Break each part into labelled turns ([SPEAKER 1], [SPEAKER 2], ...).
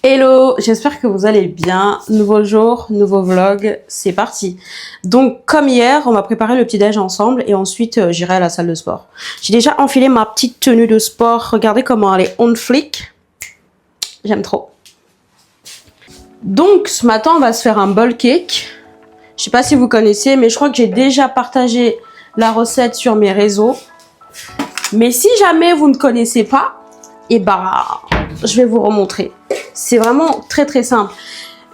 [SPEAKER 1] Hello, j'espère que vous allez bien. Nouveau jour, nouveau vlog, c'est parti. Donc comme hier, on va préparer le petit-déj ensemble et ensuite j'irai à la salle de sport. J'ai déjà enfilé ma petite tenue de sport. Regardez comment elle est on flic. J'aime trop. Donc ce matin, on va se faire un bowl cake. Je sais pas si vous connaissez, mais je crois que j'ai déjà partagé la recette sur mes réseaux. Mais si jamais vous ne connaissez pas, et bah, je vais vous remontrer. C'est vraiment très très simple.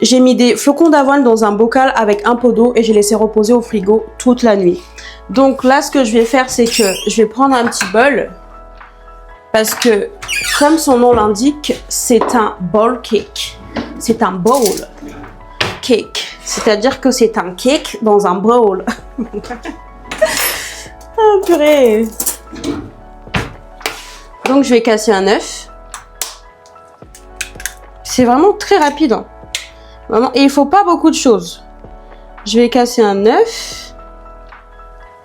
[SPEAKER 1] J'ai mis des flocons d'avoine dans un bocal avec un pot d'eau et j'ai laissé reposer au frigo toute la nuit. Donc là, ce que je vais faire, c'est que je vais prendre un petit bol. Parce que, comme son nom l'indique, c'est un bowl cake. C'est un bowl cake. C'est-à-dire que c'est un cake dans un bowl. Ah, purée. Donc, je vais casser un œuf. C'est vraiment très rapide. Hein. Vraiment. Et il ne faut pas beaucoup de choses. Je vais casser un œuf.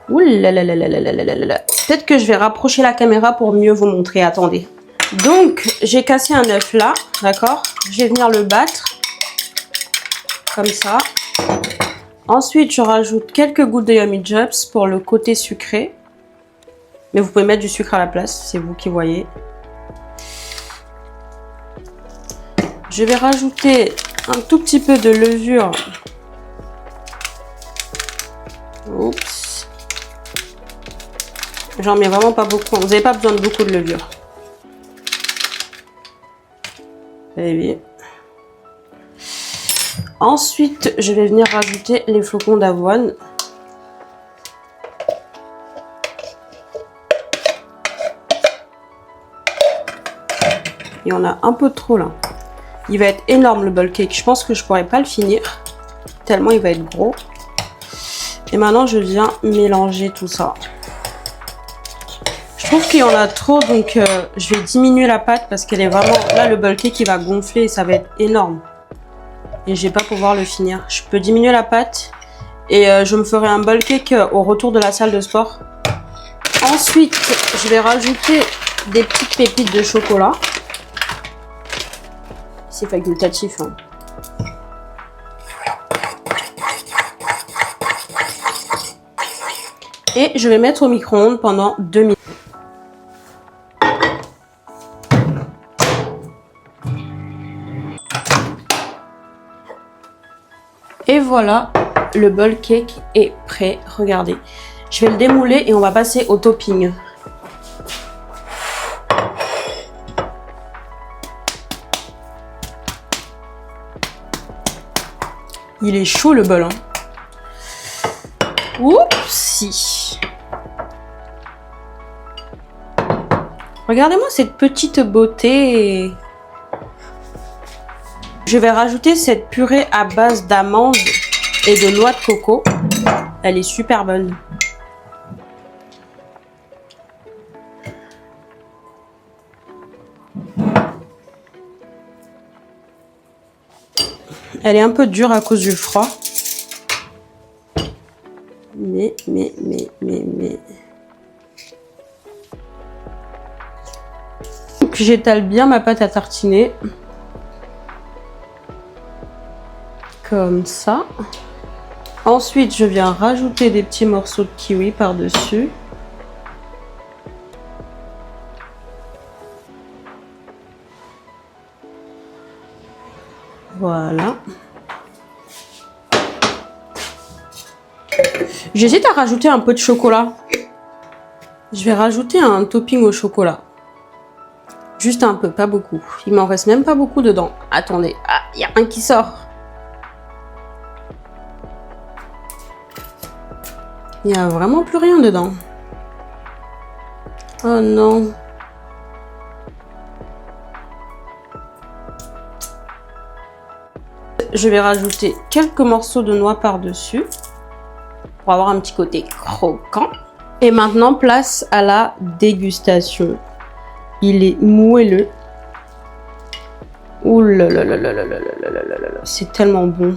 [SPEAKER 1] Ouh là là là là là là là là là. Peut-être que je vais rapprocher la caméra pour mieux vous montrer. Attendez. Donc, j'ai cassé un œuf là. D'accord? Je vais venir le battre. Comme ça. Ensuite, je rajoute quelques gouttes de Yummy Jobs pour le côté sucré. Mais vous pouvez mettre du sucre à la place. C'est vous qui voyez. Je vais rajouter un tout petit peu de levure. Oups. J'en mets vraiment pas beaucoup. Vous n'avez pas besoin de beaucoup de levure. Très bien. Ensuite, je vais venir rajouter les flocons d'avoine. Et on a un peu trop là. Il va être énorme le bowl cake. Je pense que je pourrais pas le finir. Tellement il va être gros. Et maintenant je viens mélanger tout ça. Je trouve qu'il y en a trop. Donc je vais diminuer la pâte. Parce qu'elle est vraiment... Là le bowl cake il va gonfler. Et ça va être énorme. Et je vais pas pouvoir le finir. Je peux diminuer la pâte. Et je me ferai un bowl cake au retour de la salle de sport. Ensuite je vais rajouter des petites pépites de chocolat. C'est facultatif. Hein. Et je vais mettre au micro-ondes pendant 2 minutes. Et voilà, le bowl cake est prêt. Regardez. Je vais le démouler et on va passer au topping. Il est chaud le bol. Hein. Oupsie. Regardez-moi cette petite beauté. Je vais rajouter cette purée à base d'amandes et de noix de coco. Elle est super bonne. Elle est un peu dure à cause du froid. Mais. Donc j'étale bien ma pâte à tartiner. Comme ça. Ensuite, je viens rajouter des petits morceaux de kiwi par-dessus. Voilà. J'hésite à rajouter un peu de chocolat. Je vais rajouter un topping au chocolat. Juste un peu, pas beaucoup. Il m'en reste même pas beaucoup dedans. Attendez, ah, il y a un qui sort. Il n'y a vraiment plus rien dedans. Oh non. Je vais rajouter quelques morceaux de noix par-dessus pour avoir un petit côté croquant. Et maintenant, place à la dégustation. Il est moelleux. Ouh là là là là là là là là là là. C'est tellement bon.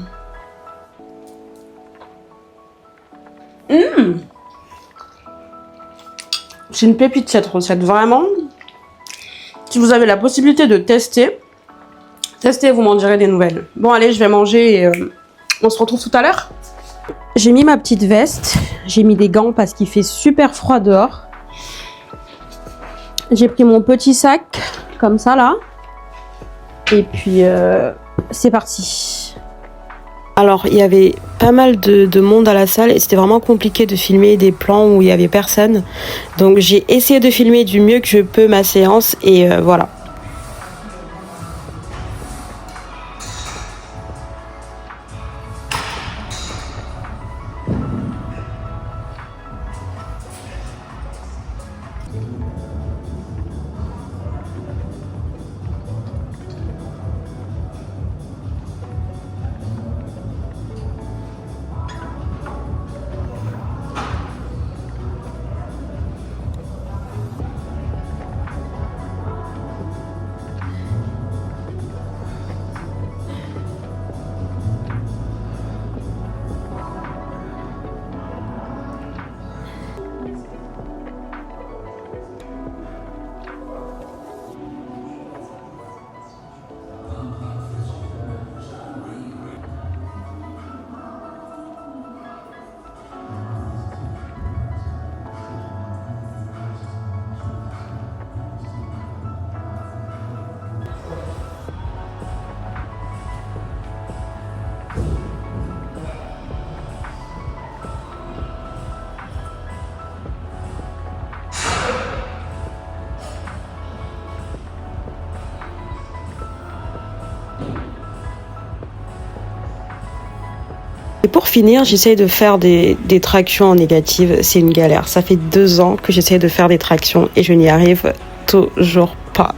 [SPEAKER 1] C'est une pépite cette recette, vraiment. Si vous avez la possibilité de tester, Testez, vous m'en direz des nouvelles. Bon, allez, je vais manger et on se retrouve tout à l'heure. J'ai mis ma petite veste. J'ai mis des gants parce qu'il fait super froid dehors. J'ai pris mon petit sac, comme ça, là. Et puis, c'est parti. Alors, il y avait pas mal de monde à la salle et c'était vraiment compliqué de filmer des plans où il n'y avait personne. Donc, j'ai essayé de filmer du mieux que je peux ma séance et voilà. Et pour finir, j'essaye de faire des tractions en négative. C'est une galère. Ça fait 2 ans que j'essaye de faire des tractions et je n'y arrive toujours pas.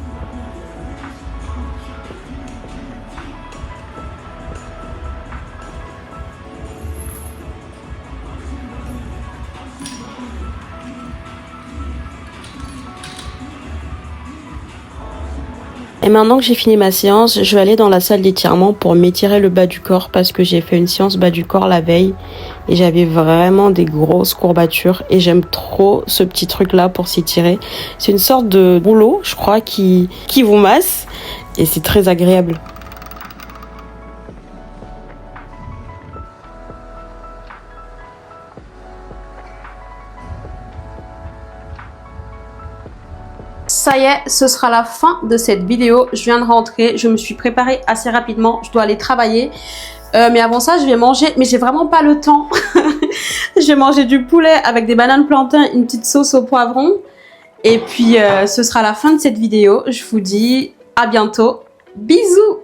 [SPEAKER 1] Et maintenant que j'ai fini ma séance, je vais aller dans la salle d'étirement pour m'étirer le bas du corps parce que j'ai fait une séance bas du corps la veille et j'avais vraiment des grosses courbatures et j'aime trop ce petit truc là pour s'étirer. C'est une sorte de rouleau, je crois, qui vous masse et c'est très agréable. Ça y est, ce sera la fin de cette vidéo. Je viens de rentrer, je me suis préparée assez rapidement. Je dois aller travailler. Mais avant ça, je vais manger. Mais j'ai vraiment pas le temps. Je vais manger du poulet avec des bananes plantains, une petite sauce au poivron. Et puis, ce sera la fin de cette vidéo. Je vous dis à bientôt. Bisous!